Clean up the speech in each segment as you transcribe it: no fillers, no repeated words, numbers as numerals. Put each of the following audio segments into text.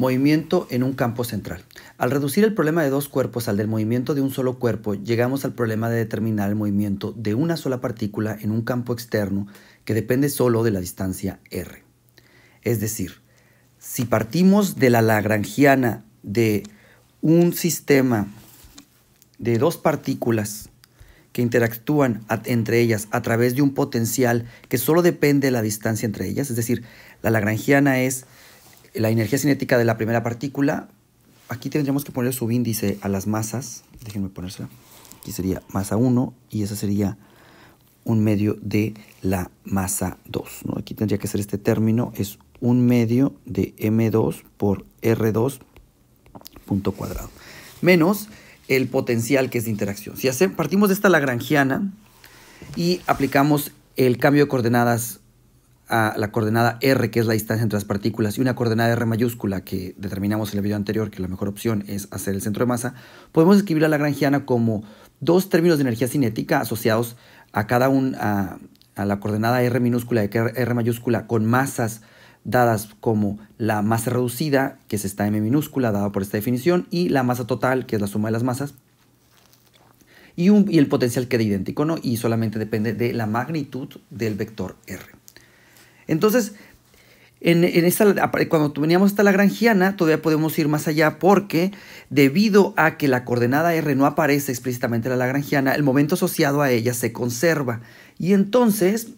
Movimiento en un campo central. Al reducir el problema de dos cuerpos al del movimiento de un solo cuerpo, llegamos al problema de determinar el movimiento de una sola partícula en un campo externo que depende solo de la distancia r. Es decir, si partimos de la lagrangiana de un sistema de dos partículas que interactúan entre ellas a través de un potencial que solo depende de la distancia entre ellas, es decir, la lagrangiana es la energía cinética de la primera partícula. Aquí tendríamos que poner subíndice a las masas. Déjenme ponérsela. Aquí sería masa 1 y esa sería un medio de la masa 2, ¿no? Aquí tendría que ser este término, es un medio de m2 por r2 punto cuadrado, menos el potencial que es de interacción. Si partimos de esta lagrangiana y aplicamos el cambio de coordenadas a la coordenada r, que es la distancia entre las partículas, y una coordenada r mayúscula que determinamos en el video anterior, que la mejor opción es hacer el centro de masa, podemos escribir la lagrangiana como dos términos de energía cinética asociados a cada a la coordenada r minúscula y r mayúscula con masas dadas como la masa reducida, que es esta m minúscula, dada por esta definición, y la masa total, que es la suma de las masas, y el potencial queda idéntico, ¿no? Y solamente depende de la magnitud del vector r. Entonces, cuando veníamos esta lagrangiana, todavía podemos ir más allá porque debido a que la coordenada r no aparece explícitamente en la lagrangiana, el momento asociado a ella se conserva. Y entonces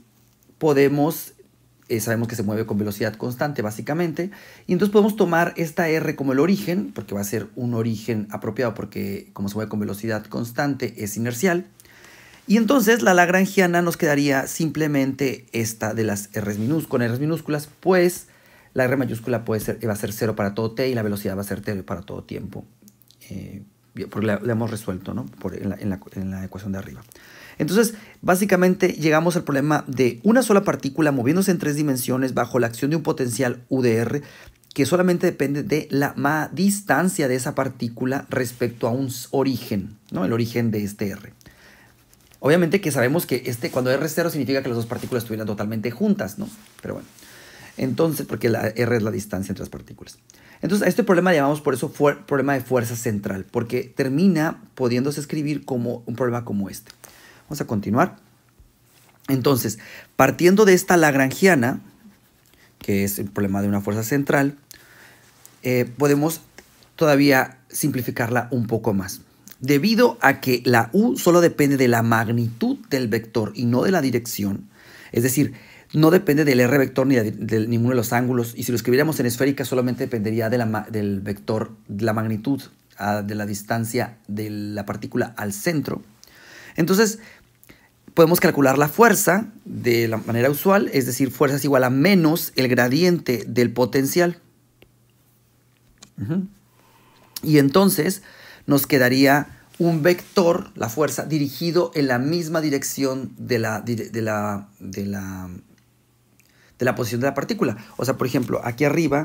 podemos, sabemos que se mueve con velocidad constante básicamente, y entonces podemos tomar esta r como el origen, porque va a ser un origen apropiado porque como se mueve con velocidad constante es inercial. Y entonces la lagrangiana nos quedaría simplemente esta de las R's con R's minúsculas, pues la R mayúscula va a ser 0 para todo t y la velocidad va a ser 0 para todo tiempo. Porque la hemos resuelto, ¿no? en la ecuación de arriba. Entonces, básicamente llegamos al problema de una sola partícula moviéndose en 3 dimensiones bajo la acción de un potencial U de R que solamente depende de la distancia de esa partícula respecto a un origen, ¿no? El origen de este R. Obviamente que sabemos que cuando R es 0 significa que las dos partículas estuvieran totalmente juntas, ¿no? Pero bueno, entonces, porque la R es la distancia entre las partículas. Entonces, a este problema le llamamos por eso problema de fuerza central, porque termina pudiéndose escribir como un problema como este. Vamos a continuar. Entonces, partiendo de esta lagrangiana, que es el problema de una fuerza central, podemos todavía simplificarla un poco más. Debido a que la U solo depende de la magnitud del vector y no de la dirección, es decir, no depende del R vector ni de ninguno de los ángulos, y si lo escribiéramos en esférica solamente dependería del vector, de la magnitud, de la distancia de la partícula al centro. Entonces, podemos calcular la fuerza de la manera usual, es decir, fuerza es igual a menos el gradiente del potencial. Y entonces nos quedaría un vector, la fuerza, dirigido en la misma dirección de la posición de la partícula. O sea, por ejemplo, aquí arriba,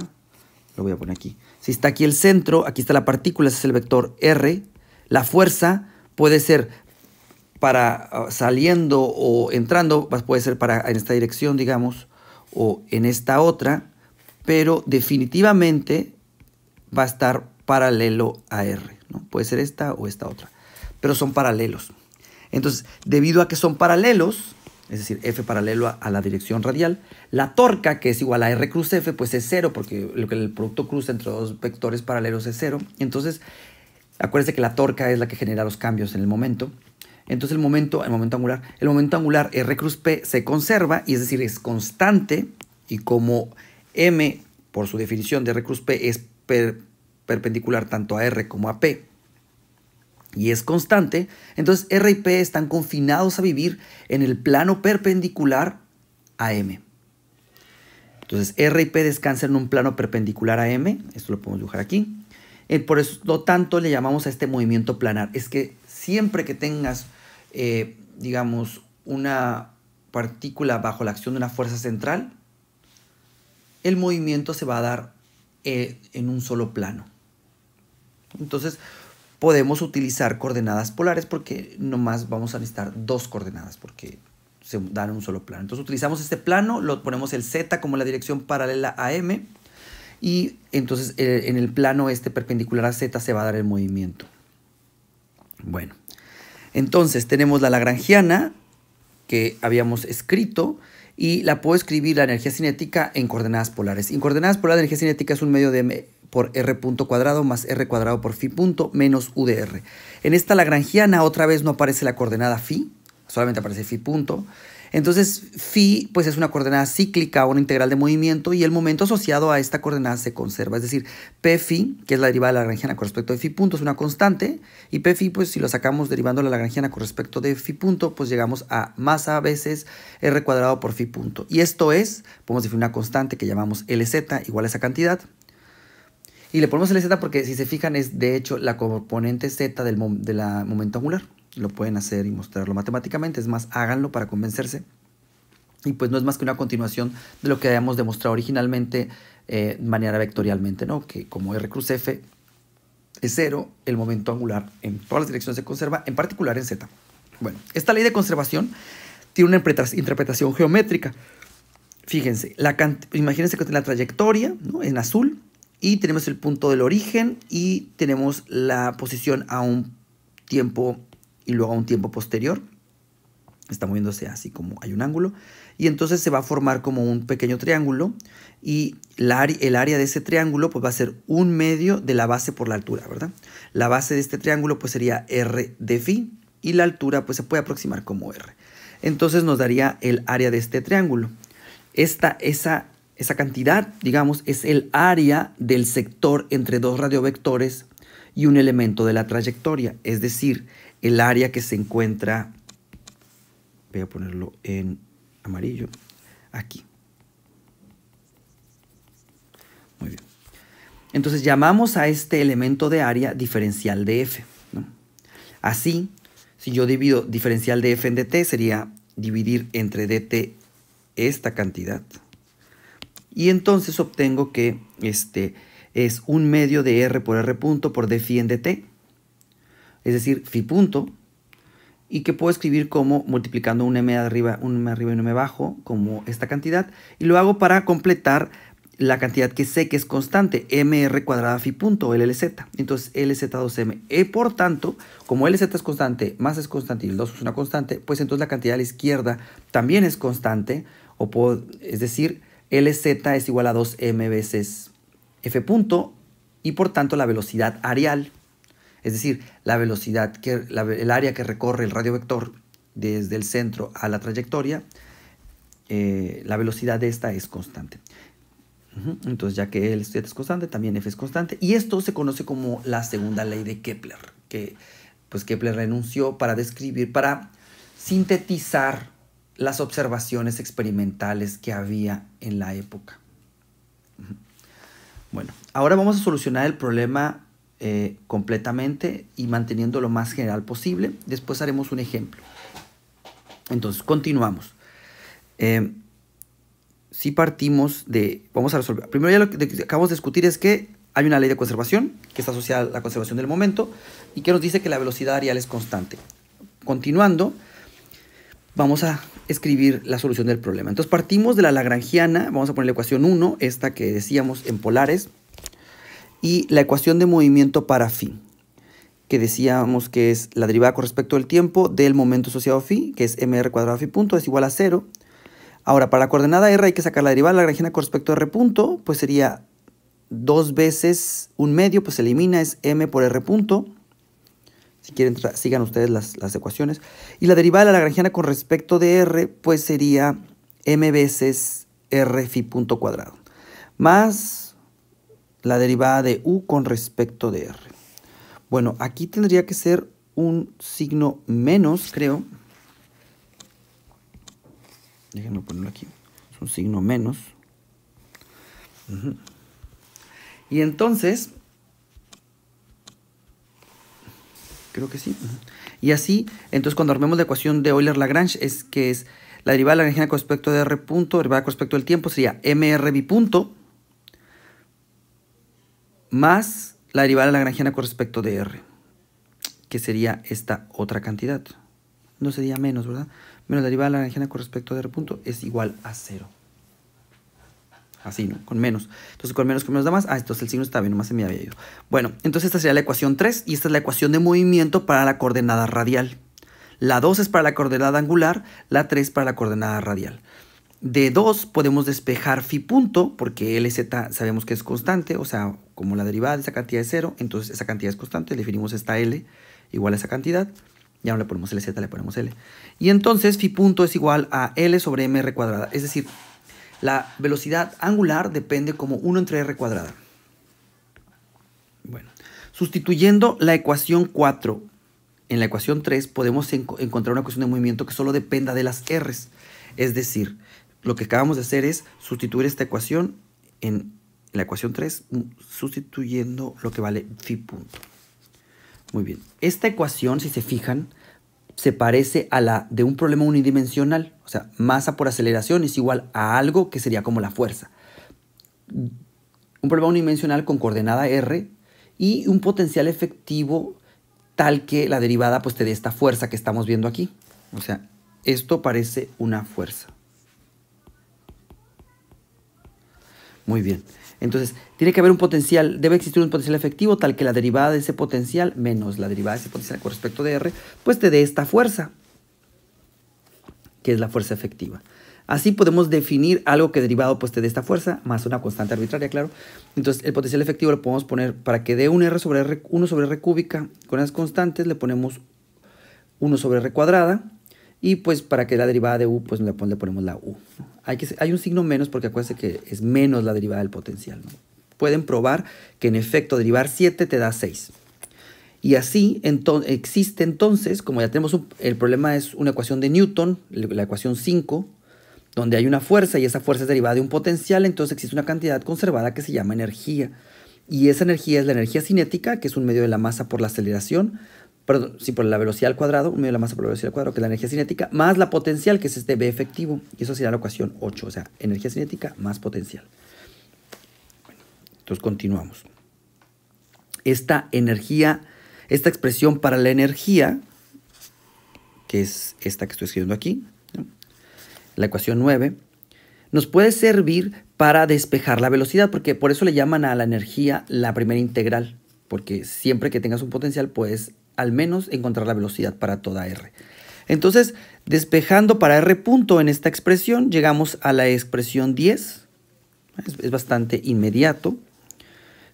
lo voy a poner aquí. Si está aquí el centro, aquí está la partícula, ese es el vector R. La fuerza puede ser para saliendo o entrando, puede ser en esta dirección, digamos, o en esta otra, pero definitivamente va a estar paralelo a R, ¿no? Puede ser esta o esta otra, pero son paralelos. Entonces, debido a que son paralelos, es decir, F paralelo a la dirección radial, la torca, que es igual a R cruz F, pues es 0, porque el producto cruz entre dos vectores paralelos es 0. Entonces, acuérdense que la torca es la que genera los cambios en el momento. Entonces, el momento angular R cruz P se conserva, y es decir, es constante, y como M, por su definición de R cruz P, es perpendicular tanto a R como a P, y es constante, entonces R y P están confinados a vivir en el plano perpendicular a M. Entonces R y P descansan en un plano perpendicular a M, esto lo podemos dibujar aquí. Por eso, lo tanto, le llamamos a este movimiento planar. Es que siempre que tengas, digamos, una partícula bajo la acción de una fuerza central, el movimiento se va a dar en un solo plano. Entonces, podemos utilizar coordenadas polares porque nomás vamos a necesitar dos coordenadas porque se dan en un solo plano. Entonces utilizamos este plano, lo ponemos el Z como la dirección paralela a M y entonces en el plano este perpendicular a Z se va a dar el movimiento. Bueno, entonces tenemos la lagrangiana que habíamos escrito y la puedo escribir la energía cinética en coordenadas polares. En coordenadas polares la energía cinética es un medio de m por r punto cuadrado más r cuadrado por phi punto menos u de r. En esta lagrangiana otra vez no aparece la coordenada phi, solamente aparece phi punto. Entonces phi pues es una coordenada cíclica, una integral de movimiento, y el momento asociado a esta coordenada se conserva. Es decir, p phi, que es la derivada de la lagrangiana con respecto de phi punto, es una constante, y p phi pues si lo sacamos derivando la lagrangiana con respecto de phi punto, pues llegamos a masa veces r cuadrado por phi punto. Y esto es, podemos definir una constante que llamamos Lz igual a esa cantidad. Y le ponemos Lz porque si se fijan es de hecho la componente z de la momento angular. Lo pueden hacer y mostrarlo matemáticamente, es más, háganlo para convencerse. Y pues no es más que una continuación de lo que habíamos demostrado originalmente de manera vectorialmente, ¿no? Que como R cruz F es 0, el momento angular en todas las direcciones se conserva, en particular en Z. Bueno, esta ley de conservación tiene una interpretación geométrica. Fíjense, imagínense que tiene la trayectoria, ¿no?, en azul, y tenemos el punto del origen y tenemos la posición a un tiempo y luego a un tiempo posterior. Está moviéndose así como hay un ángulo. Y entonces se va a formar como un pequeño triángulo. Y el área de ese triángulo pues va a ser un medio de la base por la altura, ¿verdad? La base de este triángulo pues sería R de phi. Y la altura pues se puede aproximar como R. Entonces nos daría el área de este triángulo. Esa cantidad, digamos, es el área del sector entre dos radiovectores y un elemento de la trayectoria. Es decir, el área que se encuentra, voy a ponerlo en amarillo, aquí. Muy bien. Entonces llamamos a este elemento de área diferencial de f, ¿no? Así, si yo divido diferencial de f en dt, sería dividir entre dt esta cantidad. Y entonces obtengo que este es un medio de r por r punto por d phi en dt. Es decir, phi punto, y que puedo escribir como multiplicando un m arriba y un m abajo, como esta cantidad, y lo hago para completar la cantidad que sé que es constante, mr cuadrada phi punto, LZ. Entonces LZ2m. Por tanto, como LZ es constante, masa es constante y el 2 es una constante, pues entonces la cantidad a la izquierda también es constante, es decir, LZ es igual a 2m veces f punto, y por tanto la velocidad areal, es decir, la velocidad, el área que recorre el radiovector desde el centro a la trayectoria, la velocidad de esta es constante. Entonces, ya que L es constante, también F es constante. Y esto se conoce como la segunda ley de Kepler, que pues Kepler renunció para describir, para sintetizar las observaciones experimentales que había en la época. Bueno, ahora vamos a solucionar el problema completamente y manteniendo lo más general posible. Después haremos un ejemplo. Entonces, continuamos. Si partimos de... Vamos a resolver. Primero ya lo que acabamos de discutir es que hay una ley de conservación que está asociada a la conservación del momento y que nos dice que la velocidad areal es constante. Continuando, vamos a escribir la solución del problema. Entonces partimos de la lagrangiana. Vamos a poner la ecuación 1, esta que decíamos en polares, y la ecuación de movimiento para phi, que decíamos que es la derivada con respecto al tiempo del momento asociado a phi, que es mr cuadrado phi punto, es igual a 0. Ahora, para la coordenada r hay que sacar la derivada de la lagrangiana con respecto a r punto, pues sería 2 veces un medio, pues se elimina, es m por r punto. Si quieren, sigan ustedes las ecuaciones. Y la derivada de la lagrangiana con respecto de r, pues sería m veces r phi punto cuadrado, más la derivada de u con respecto de r. Bueno, aquí tendría que ser un signo menos, creo. Déjenme ponerlo aquí. Es un signo menos. Y entonces, creo que sí. Y así, entonces cuando armemos la ecuación de Euler-Lagrange, es que es la derivada de la lagrangiana con respecto de r punto, derivada con respecto del tiempo, sería mr bi punto, más la derivada de la lagrangiana con respecto de r, que sería esta otra cantidad. No sería menos, ¿verdad? Menos la derivada de la lagrangiana con respecto de r punto es igual a 0. así, ¿no? Con menos. Entonces con menos da más. Ah, entonces el signo está bien, nomás se me había ido. Bueno, entonces esta sería la ecuación 3 y esta es la ecuación de movimiento para la coordenada radial. La 2 es para la coordenada angular, la 3 para la coordenada radial. De 2 podemos despejar phi punto, porque LZ sabemos que es constante, o sea, como la derivada de esa cantidad es 0, entonces esa cantidad es constante, definimos esta L igual a esa cantidad, ya no le ponemos LZ, le ponemos L. Y entonces phi punto es igual a L sobre mr cuadrada, es decir, la velocidad angular depende como 1 entre r cuadrada. Bueno, sustituyendo la ecuación 4 en la ecuación 3, podemos encontrar una ecuación de movimiento que solo dependa de las r's. Es decir, lo que acabamos de hacer es sustituir esta ecuación en la ecuación 3, sustituyendo lo que vale phi punto. Muy bien. Esta ecuación, si se fijan, se parece a la de un problema unidimensional. O sea, masa por aceleración es igual a algo que sería como la fuerza. Un problema unidimensional con coordenada r y un potencial efectivo tal que la derivada pues te dé esta fuerza que estamos viendo aquí. O sea, esto parece una fuerza. Muy bien. Entonces, tiene que haber un potencial, debe existir un potencial efectivo tal que la derivada de ese potencial menos la derivada de ese potencial con respecto de r, pues te dé esta fuerza, que es la fuerza efectiva. Así podemos definir algo que derivado pues te dé esta fuerza, más una constante arbitraria, claro. Entonces, el potencial efectivo lo podemos poner, para que dé un r sobre r, 1 sobre r cúbica, con las constantes le ponemos 1 sobre r cuadrada, y pues para que la derivada de u, pues le ponemos la u, ¿no? Hay un signo menos porque acuérdense que es menos la derivada del potencial, ¿no? Pueden probar que en efecto derivar 7 te da 6. Y así existe entonces, como ya tenemos el problema es una ecuación de Newton, la ecuación 5, donde hay una fuerza y esa fuerza es derivada de un potencial, entonces existe una cantidad conservada que se llama energía. Y esa energía es la energía cinética, que es un medio de la masa por la aceleración, perdón, sí, por la velocidad al cuadrado, un medio de la masa por la velocidad al cuadrado, que es la energía cinética, más la potencial, que es este B efectivo. Y eso sería la ecuación 8, o sea, energía cinética más potencial. Bueno, entonces continuamos. Esta energía, esta expresión para la energía, que es esta que estoy escribiendo aquí, ¿no? La ecuación 9, nos puede servir para despejar la velocidad, porque por eso le llaman a la energía la primera integral, porque siempre que tengas un potencial puedes al menos encontrar la velocidad para toda r. Entonces, despejando para r punto en esta expresión, llegamos a la expresión 10. Es bastante inmediato.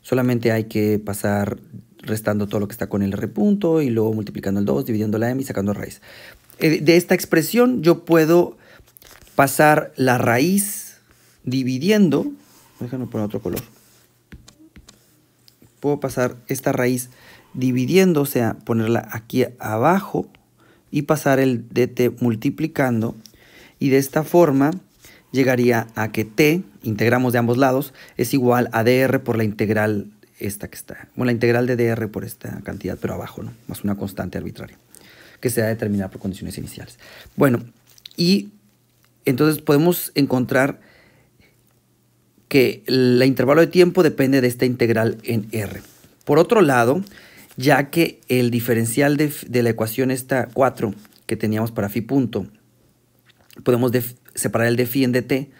Solamente hay que pasar restando todo lo que está con el r punto y luego multiplicando el 2, dividiendo la m y sacando raíz. De esta expresión yo puedo pasar la raíz dividiendo, déjame poner otro color. Puedo pasar esta raíz dividiendo, o sea, ponerla aquí abajo y pasar el dt multiplicando, y de esta forma llegaría a que t, integramos de ambos lados, es igual a dr por la integral esta que está, bueno, la integral de dr por esta cantidad, pero abajo, ¿no? Más una constante arbitraria, que se va a determinar por condiciones iniciales. Bueno, y entonces podemos encontrar que el intervalo de tiempo depende de esta integral en r. Por otro lado, ya que el diferencial de la ecuación esta 4 que teníamos para phi punto, podemos separar el de phi en dt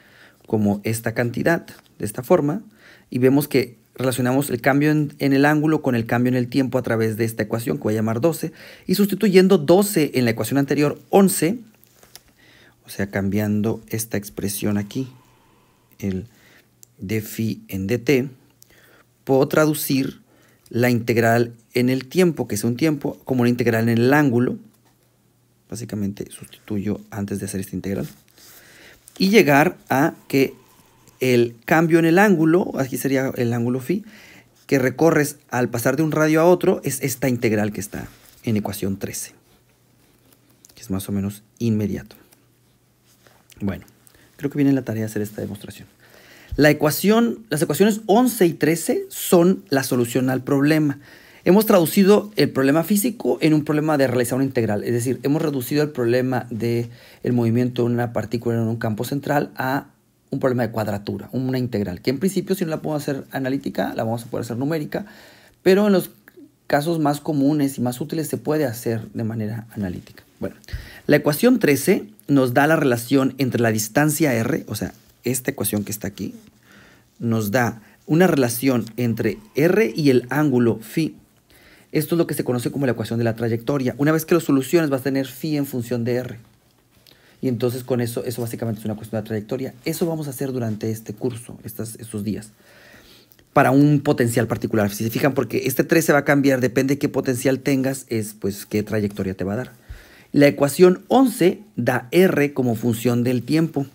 como esta cantidad, de esta forma, y vemos que relacionamos el cambio en el ángulo con el cambio en el tiempo a través de esta ecuación que voy a llamar 12, y sustituyendo 12 en la ecuación anterior 11, o sea, cambiando esta expresión aquí, el de phi en dt, puedo traducir la integral en el tiempo, que es un tiempo, como una integral en el ángulo. Básicamente sustituyo antes de hacer esta integral. Y llegar a que el cambio en el ángulo, aquí sería el ángulo phi, que recorres al pasar de un radio a otro, es esta integral que está en ecuación 13, que es más o menos inmediato. Bueno, creo que viene la tarea de hacer esta demostración. Las ecuaciones 11 y 13 son la solución al problema. Hemos traducido el problema físico en un problema de realizar una integral. Es decir, hemos reducido el problema del movimiento de una partícula en un campo central a un problema de cuadratura, una integral. Que en principio, si no la podemos hacer analítica, la vamos a poder hacer numérica. Pero en los casos más comunes y más útiles se puede hacer de manera analítica. Bueno, la ecuación 13 nos da la relación entre la distancia r, o sea, esta ecuación que está aquí, nos da una relación entre r y el ángulo phi. Esto es lo que se conoce como la ecuación de la trayectoria. Una vez que lo soluciones vas a tener phi en función de r. Y entonces con eso básicamente es una cuestión de la trayectoria. Eso vamos a hacer durante este curso, estos días, para un potencial particular. Si se fijan, porque este 3 se va a cambiar, depende de qué potencial tengas, es pues qué trayectoria te va a dar. La ecuación 11 da r como función del tiempo.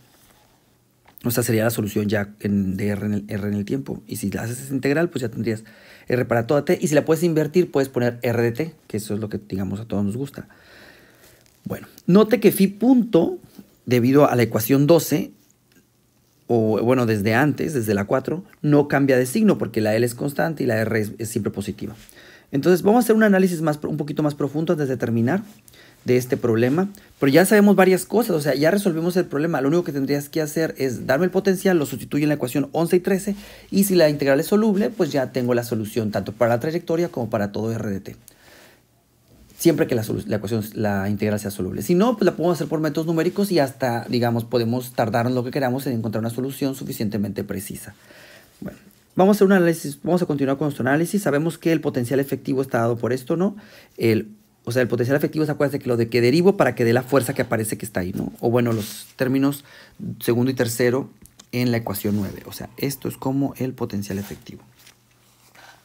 O sea, sería la solución ya de r en el tiempo. Y si la haces esa integral, pues ya tendrías r para toda t. Y si la puedes invertir, puedes poner r de t, que eso es lo que, digamos, a todos nos gusta. Bueno, note que phi punto, debido a la ecuación 12, o bueno, desde antes, desde la 4, no cambia de signo porque la L es constante y la R es siempre positiva. Entonces vamos a hacer un análisis un poquito más profundo antes de terminar de este problema. Pero ya sabemos varias cosas, o sea, ya resolvimos el problema. Lo único que tendrías que hacer es darme el potencial, lo sustituyo en la ecuación 11 y 13, y si la integral es soluble, pues ya tengo la solución tanto para la trayectoria como para todo R de t. Siempre que la integral sea soluble. Si no, pues la podemos hacer por métodos numéricos y hasta, digamos, podemos tardarnos lo que queramos en encontrar una solución suficientemente precisa. Bueno, vamos a hacer un análisis, vamos a continuar con nuestro análisis. Sabemos que el potencial efectivo está dado por esto, ¿no? O sea, el potencial efectivo es, acuérdense que lo de que derivo para que dé la fuerza que aparece que está ahí, ¿no? O bueno, los términos segundo y tercero en la ecuación 9. O sea, esto es como el potencial efectivo.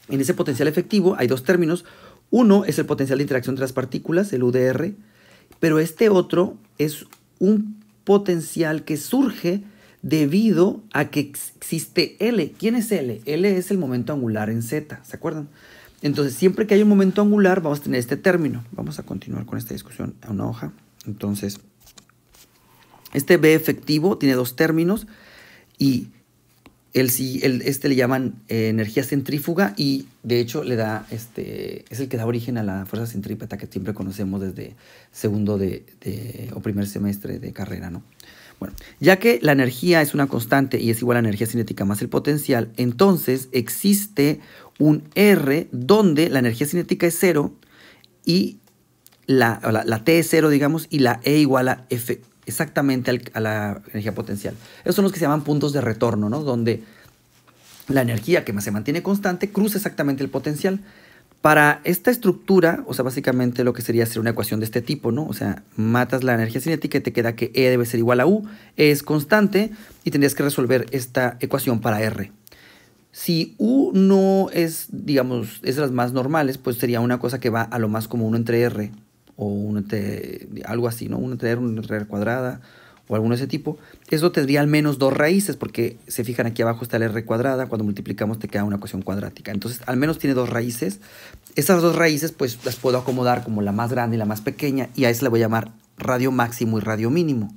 En ese potencial efectivo hay dos términos. Uno es el potencial de interacción entre las partículas, el UDR, pero este otro es un potencial que surge debido a que existe L. ¿Quién es L? L es el momento angular en Z, ¿se acuerdan? Entonces, siempre que hay un momento angular, vamos a tener este término. Vamos a continuar con esta discusión a una hoja. Entonces, este B efectivo tiene dos términos y este le llaman energía centrífuga y de hecho le da es el que da origen a la fuerza centrípeta que siempre conocemos desde segundo o primer semestre de carrera, ¿no? Bueno, ya que la energía es una constante y es igual a la energía cinética más el potencial, entonces existe un R donde la energía cinética es 0 y la T es 0, digamos, y la E igual a F exactamente a la energía potencial. Esos son los que se llaman puntos de retorno, ¿no? Donde la energía que se mantiene constante cruza exactamente el potencial. Para esta estructura, o sea, básicamente lo que sería hacer una ecuación de este tipo, ¿no? O sea, matas la energía cinética y te queda que E debe ser igual a U, E es constante y tendrías que resolver esta ecuación para R. Si U no es, digamos, es de las más normales, pues sería una cosa que va a lo más como 1 entre R, o 1 entre, algo así, ¿no? 1 entre R, 1 entre R cuadrada, o alguno de ese tipo. Eso tendría al menos dos raíces, porque se fijan aquí abajo está la R cuadrada, cuando multiplicamos te queda una ecuación cuadrática. Entonces, al menos tiene dos raíces. Esas dos raíces, pues, las puedo acomodar como la más grande y la más pequeña, y a esa le voy a llamar radio máximo y radio mínimo.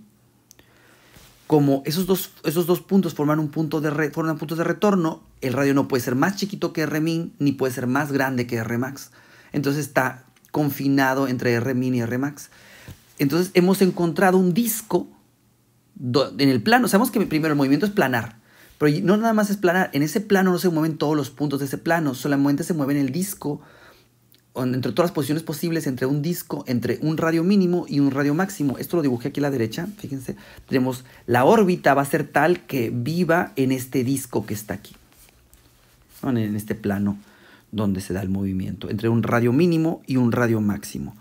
Como esos dos puntos forman puntos de retorno, el radio no puede ser más chiquito que Rmin, ni puede ser más grande que Rmax. Entonces está confinado entre Rmin y Rmax. Entonces hemos encontrado un disco en el plano. Sabemos que primero el movimiento es planar, pero no nada más es planar. En ese plano no se mueven todos los puntos de ese plano, solamente se mueve en el disco, entre todas las posiciones posibles, entre un disco, entre un radio mínimo y un radio máximo. Esto lo dibujé aquí a la derecha, fíjense. Tenemos la órbita va a ser tal que viva en este disco que está aquí, en este plano donde se da el movimiento, entre un radio mínimo y un radio máximo.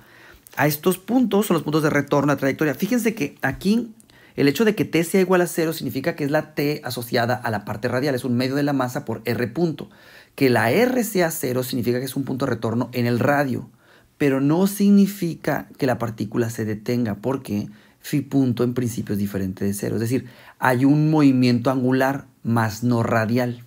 A estos puntos son los puntos de retorno a trayectoria. Fíjense que aquí el hecho de que t sea igual a 0 significa que es la t asociada a la parte radial, es un medio de la masa por r punto. Que la R sea 0 significa que es un punto de retorno en el radio, pero no significa que la partícula se detenga, porque phi punto en principio es diferente de 0. Es decir, hay un movimiento angular, más no radial.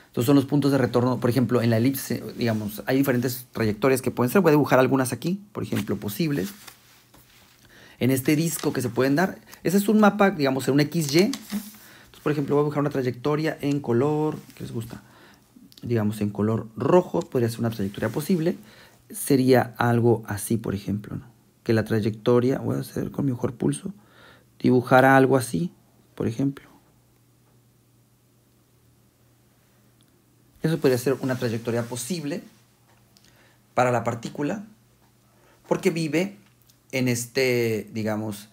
Entonces son los puntos de retorno, por ejemplo, en la elipse, digamos, hay diferentes trayectorias que pueden ser. Voy a dibujar algunas aquí, por ejemplo, posibles. En este disco que se pueden dar, ese es un mapa, digamos, en un XY. Entonces, por ejemplo, voy a dibujar una trayectoria en color, ¿qué les gusta? Digamos en color rojo, podría ser una trayectoria posible. Sería algo así, por ejemplo, ¿no? Que la trayectoria, voy a hacer con mi mejor pulso, dibujar algo así, por ejemplo. Eso podría ser una trayectoria posible para la partícula, porque vive en este, digamos,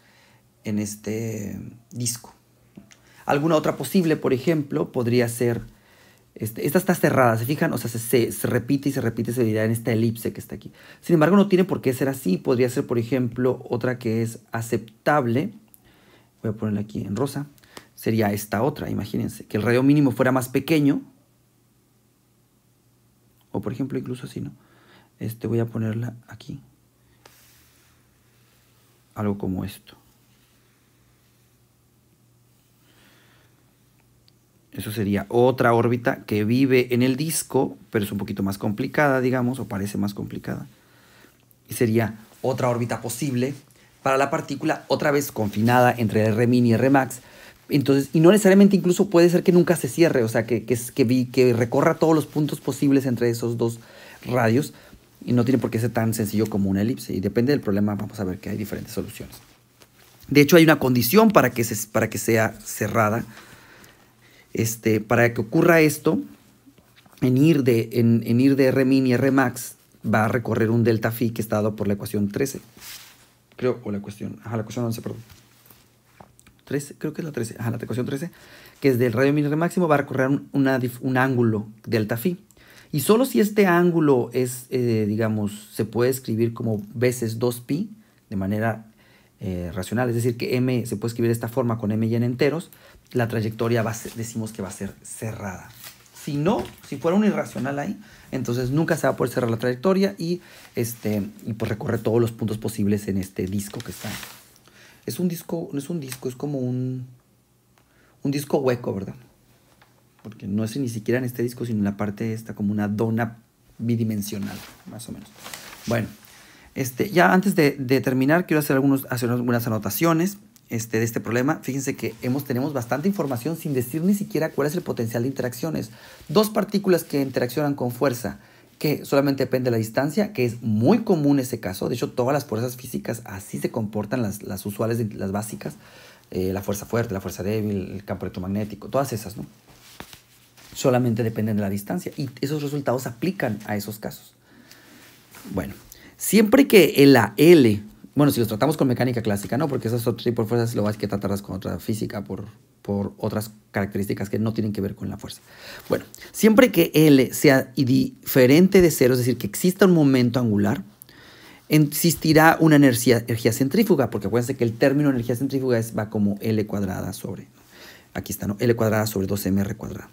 en este disco. Alguna otra posible, por ejemplo, podría ser, esta está cerrada, ¿se fijan? O sea, se repite y se repite seguridad en esta elipse que está aquí. Sin embargo, no tiene por qué ser así. Podría ser, por ejemplo, otra que es aceptable. Voy a ponerla aquí en rosa. Sería esta otra, imagínense. Que el radio mínimo fuera más pequeño. O, por ejemplo, incluso así, ¿no? Voy a ponerla aquí. Algo como esto. Eso sería otra órbita que vive en el disco, pero es un poquito más complicada, digamos, o parece más complicada. Y sería otra órbita posible para la partícula, otra vez confinada entre R min y R max. Entonces, y no necesariamente incluso puede ser que nunca se cierre, o sea, que recorra todos los puntos posibles entre esos dos radios. Y no tiene por qué ser tan sencillo como una elipse. Y depende del problema, vamos a ver que hay diferentes soluciones. De hecho, hay una condición para que sea cerrada. Para que ocurra esto, en ir de R min y R max va a recorrer un delta phi que está dado por la ecuación 13. Creo, o la ecuación 11, perdón. 13, creo que es la 13. La ecuación 13, que es del radio min R máximo, va a recorrer un ángulo delta phi. Y solo si este ángulo es, digamos, se puede escribir como veces 2pi de manera racional, es decir, que m se puede escribir de esta forma con m y en enteros, la trayectoria decimos que va a ser cerrada. Si no, si fuera un irracional ahí, entonces nunca se va a poder cerrar la trayectoria y pues recorre todos los puntos posibles en este disco que está. Es un disco, no es un disco, es como un disco hueco, ¿verdad? Porque no es ni siquiera en este disco, sino en la parte esta, como una dona bidimensional, más o menos. Bueno, ya antes de terminar, quiero hacer algunas anotaciones de este problema. Fíjense que tenemos bastante información sin decir ni siquiera cuál es el potencial de interacciones. Dos partículas que interaccionan con fuerza, que solamente depende de la distancia, que es muy común ese caso. De hecho, todas las fuerzas físicas así se comportan, las usuales, las básicas. La fuerza fuerte, la fuerza débil, el campo electromagnético, todas esas, ¿no? Solamente dependen de la distancia y esos resultados aplican a esos casos. Bueno, siempre que la L, bueno, si los tratamos con mecánica clásica, ¿no? Porque esas otro tipo de fuerzas lo hay que tratarlas con otra física por otras características que no tienen que ver con la fuerza. Bueno, siempre que L sea diferente de cero, es decir, que exista un momento angular, existirá una energía centrífuga, porque acuérdense que el término energía centrífuga va como L cuadrada sobre, aquí está, ¿no? L cuadrada sobre 2mr cuadrada.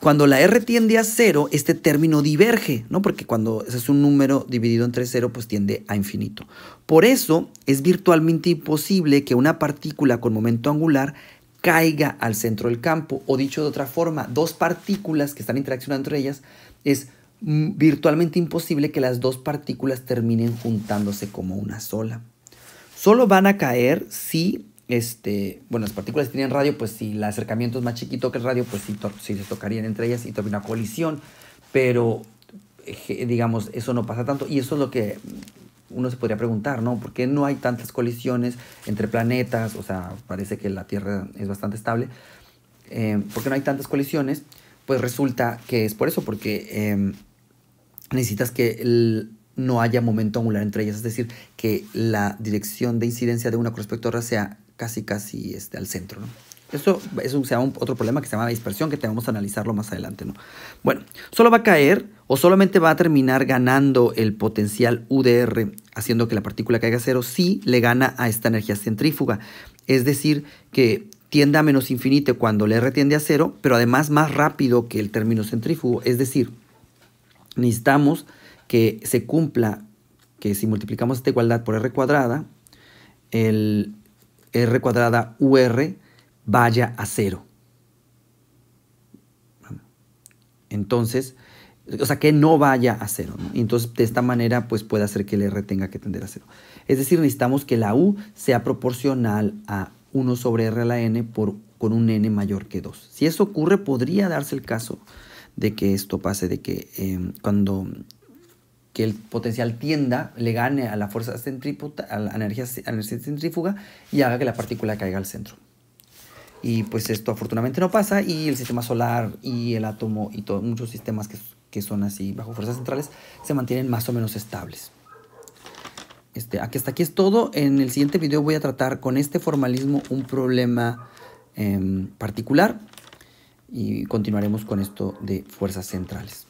Cuando la R tiende a 0, este término diverge, ¿no? Porque cuando es un número dividido entre 0, pues tiende a infinito. Por eso es virtualmente imposible que una partícula con momento angular caiga al centro del campo. O dicho de otra forma, dos partículas que están interaccionando entre ellas, es virtualmente imposible que las dos partículas terminen juntándose como una sola. Solo van a caer si... bueno, las partículas que tienen radio, pues si el acercamiento es más chiquito que el radio, pues sí se tocarían entre ellas y tendría una colisión, pero digamos, eso no pasa tanto y eso es lo que uno se podría preguntar, ¿no? ¿Por qué no hay tantas colisiones entre planetas? O sea, parece que la Tierra es bastante estable. ¿Por qué no hay tantas colisiones? Pues resulta que es por eso, porque necesitas que no haya momento angular entre ellas, es decir, que la dirección de incidencia de una con respecto a otra sea casi al centro, ¿no? Eso sea otro problema que se llama dispersión, que tenemos que analizarlo más adelante, ¿no? Bueno, solo va a caer o solamente va a terminar ganando el potencial UDR, haciendo que la partícula caiga a cero, si le gana a esta energía centrífuga. Es decir, que tiende a menos infinito cuando el R tiende a cero, pero además más rápido que el término centrífugo. Es decir, necesitamos que se cumpla, que si multiplicamos esta igualdad por R cuadrada, el R cuadrada UR vaya a cero. Entonces, o sea, que no vaya a cero, ¿no? Y entonces, de esta manera, pues puede hacer que el R tenga que tender a cero. Es decir, necesitamos que la U sea proporcional a 1 sobre R a la N con un N mayor que 2. Si eso ocurre, podría darse el caso de que esto pase, de que que el potencial tienda le gane a la fuerza centrífuga, a la energía centrífuga y haga que la partícula caiga al centro. Y pues esto afortunadamente no pasa y el sistema solar y el átomo y muchos sistemas que son así bajo fuerzas centrales se mantienen más o menos estables. Hasta aquí es todo. En el siguiente video voy a tratar con este formalismo un problema particular y continuaremos con esto de fuerzas centrales.